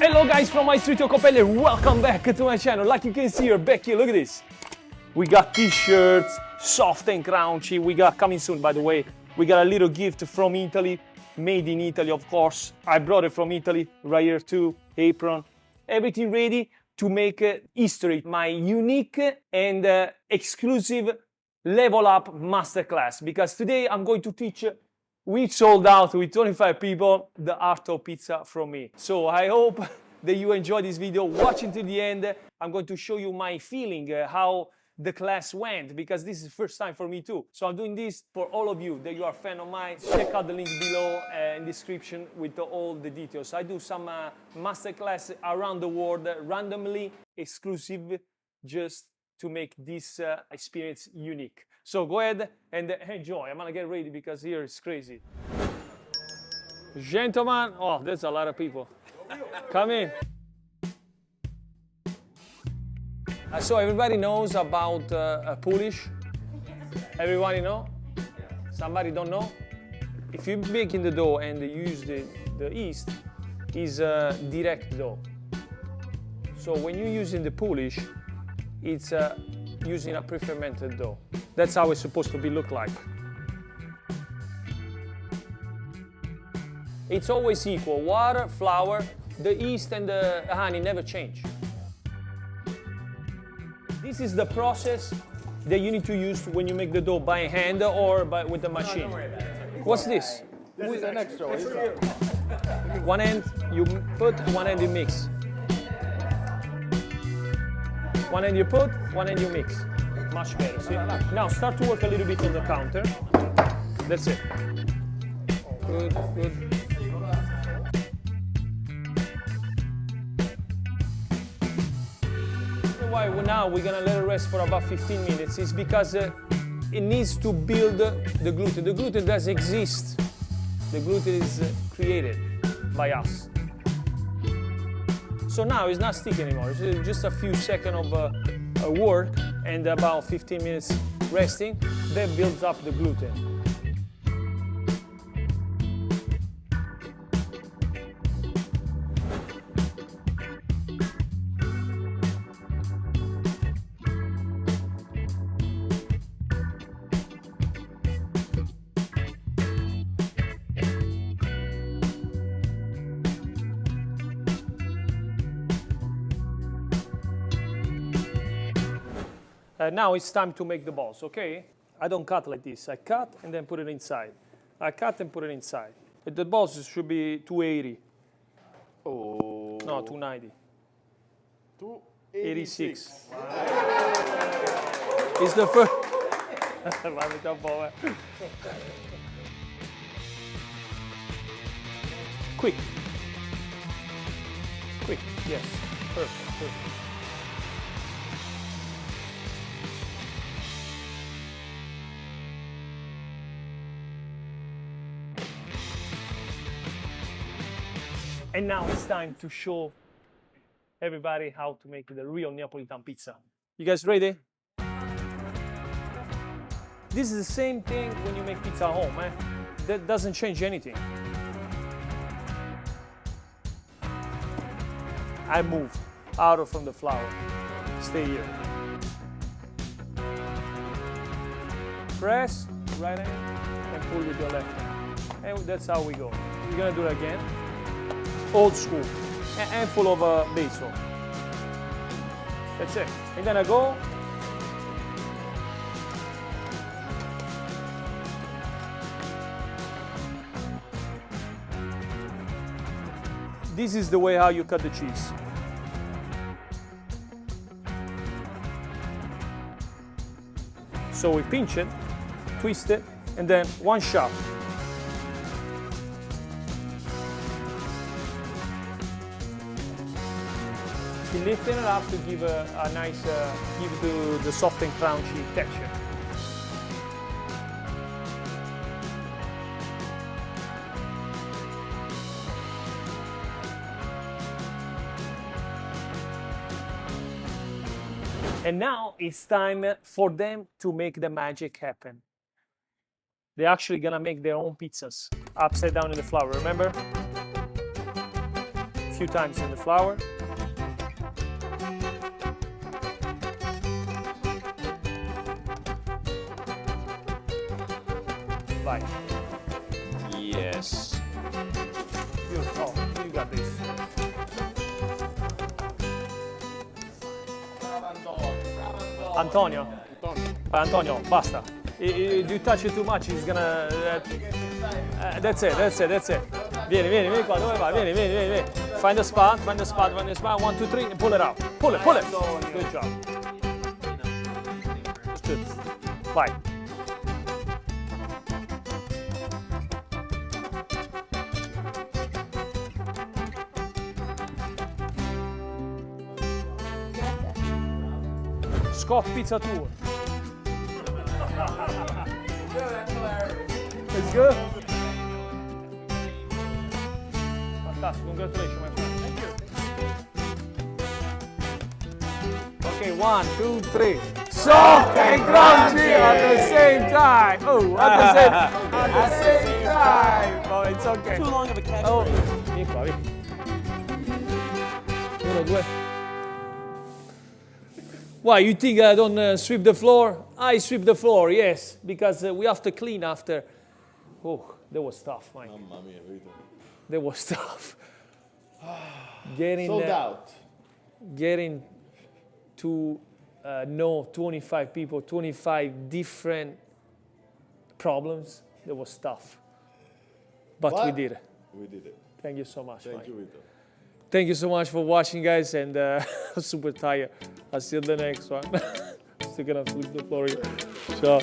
Hello guys from my street Iacopelli, welcome back to my channel. Like you can see here, back here, look at this. We got t-shirts, soft and crunchy. We got, coming soon by the way, we got a little gift from Italy, made in Italy of course. I brought it from Italy, right here too, apron. Everything ready to make history, my unique and exclusive level up masterclass. Because today I'm going to teach, we sold out with 25 people, the art of pizza from me. So I hope that you enjoy this video, watch until the end. I'm going to show you my feeling, how the class went, because this is the first time for me too. So I'm doing this for all of you that you are a fan of mine. Check out the link below in the description with all the details. I do some masterclass around the world, randomly, exclusive, just to make this experience unique. So go ahead and enjoy. I'm gonna get ready because here it's crazy. Gentlemen, oh, there's a lot of people. Come in. So everybody knows about Polish. Everybody know? Somebody don't know? If you bake in the dough and you use the yeast, is direct dough. So when you're using the Polish, it's using a pre-fermented dough. That's how it's supposed to be look like. It's always equal. Water, flour, the yeast and the honey never change. This is the process that you need to use when you make the dough by hand or with the machine. Don't worry about it. What's this? This is an extra. It's for you. One end you put, one end you mix. One end you put, one end you mix. Much better, see? Now start to work a little bit on the counter. That's it. Good, good. Why now we're gonna let it rest for about 15 minutes is because it needs to build the gluten. The gluten does exist. The gluten is created by us. So now it's not sticky anymore. It's just a few seconds of work and about 15 minutes resting. That builds up the gluten. Now it's time to make the balls, okay? I don't cut like this. I cut and then put it inside. I cut and put it inside. The balls should be 280. Oh. No, 290. 286. It's the first. Quick. Quick, yes. Perfect, perfect. And now it's time to show everybody how to make the real Neapolitan pizza. You guys ready? This is the same thing when you make pizza at home, eh? That doesn't change anything. I move out from the flour. Stay here. Press right hand and pull with your left hand. And that's how we go. We're gonna do it again. Old school, a handful of basil. That's it. And then I go. This is the way how you cut the cheese. So we pinch it, twist it, and then one shot. Lifting it up to give a nice, give the soft and crunchy texture. And now it's time for them to make the magic happen. They're actually gonna make their own pizzas upside down in the flour, remember? few times in the flour. Vai. Yes. Oh, you got this. Antonio. Antonio, basta. If you touch it too much, he's gonna. That's it. Vieni qua, dove vai? Vieni. Find the spot. 1, 2, 3, and pull it out. Pull it. Good job. Good. Vai. Scott Pizza Tour. It's good? Fantastic, congratulations, my friend. Thank you. Okay, 1, 2, 3. Soft and crunchy at the same time. Oh, at the same time. Oh, it's okay. Too long of a catchphrase. Oh, vieni qua, vieni. 1, 2. Why, you think I don't sweep the floor? I sweep the floor, yes, because we have to clean after. Oh, that was tough, Mike. Mamma mia, Vito. That was tough. Sold out. Getting to know 25 people, 25 different problems, that was tough. But we did it. We did it. Thank you so much, Mike. Thank you, Vito. Thank you so much for watching, guys, and I'm super tired. I'll see you in the next one. Still gonna flip the floor here. Ciao.